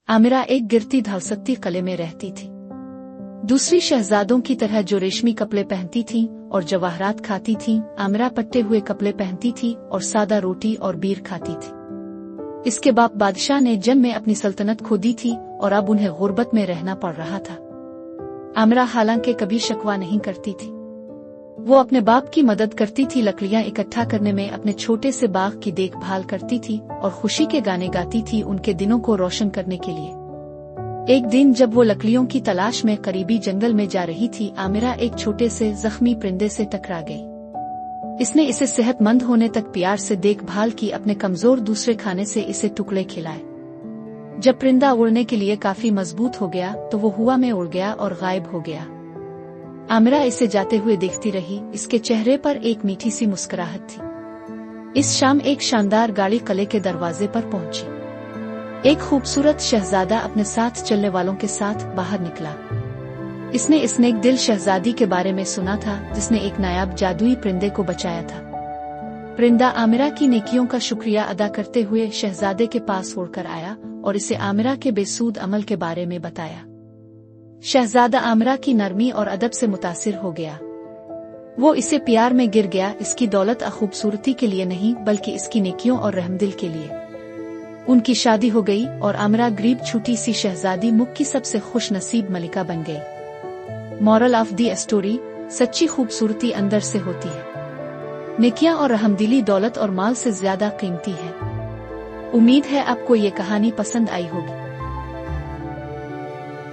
आमिरा एक गिरती धवसकती किले में रहती थी। दूसरी शहजादों की तरह जो रेशमी कपड़े पहनती थीं और जवाहरात खाती थीं, आमिरा पट्टे हुए कपड़े पहनती थी और सादा रोटी और बीर खाती थी। इसके बाप बादशाह ने जंग में अपनी सल्तनत खो दी थी और अब उन्हें गुर्बत में रहना पड़ रहा था। आमिरा हालांकि कभी शकवा नहीं करती थी। वो अपने बाप की मदद करती थी, लकड़ियां इकट्ठा करने में, अपने छोटे से बाग की देखभाल करती थी और खुशी के गाने गाती थी उनके दिनों को रोशन करने के लिए। एक दिन जब वो लकड़ियों की तलाश में करीबी जंगल में जा रही थी, आमिरा एक छोटे से जख्मी परिंदे से टकरा गई। इसने इसे सेहतमंद होने तक प्यार से देखभाल की, अपने कमजोर दूसरे खाने से इसे टुकड़े खिलाए। जब परिंदा उड़ने के लिए काफी मजबूत हो गया तो वो हवा में उड़ गया और गायब हो गया। आमिरा इसे जाते हुए देखती रही। इसके चेहरे पर एक मीठी सी मुस्कुराहट थी। इस शाम एक शानदार गाड़ी किले के दरवाजे पर पहुंची। एक खूबसूरत शहजादा अपने साथ चलने वालों के साथ बाहर निकला। इसने इस नेक दिल शहजादी के बारे में सुना था जिसने एक नायाब जादुई परिंदे को बचाया था। परिंदा आमिरा की नेकियों का शुक्रिया अदा करते हुए शहजादे के पास उड़कर आया और इसे आमिरा के बेसूद अमल के बारे में बताया। शहजादा आमिरा की नरमी और अदब से मुतासिर हो गया। वो इसे प्यार में गिर गया, इसकी दौलत और खूबसूरती के लिए नहीं बल्कि इसकी नेकियों और रहमदिल के लिए। उनकी शादी हो गई और आमिरा गरीब छोटी सी शहजादी मुल्क की सबसे खुश नसीब मलिका बन गई। मॉरल ऑफ द स्टोरी: सच्ची खूबसूरती अंदर से होती है। नेकियां और रहमदिली दौलत और माल से ज्यादा कीमती है। उम्मीद है आपको ये कहानी पसंद आई होगी।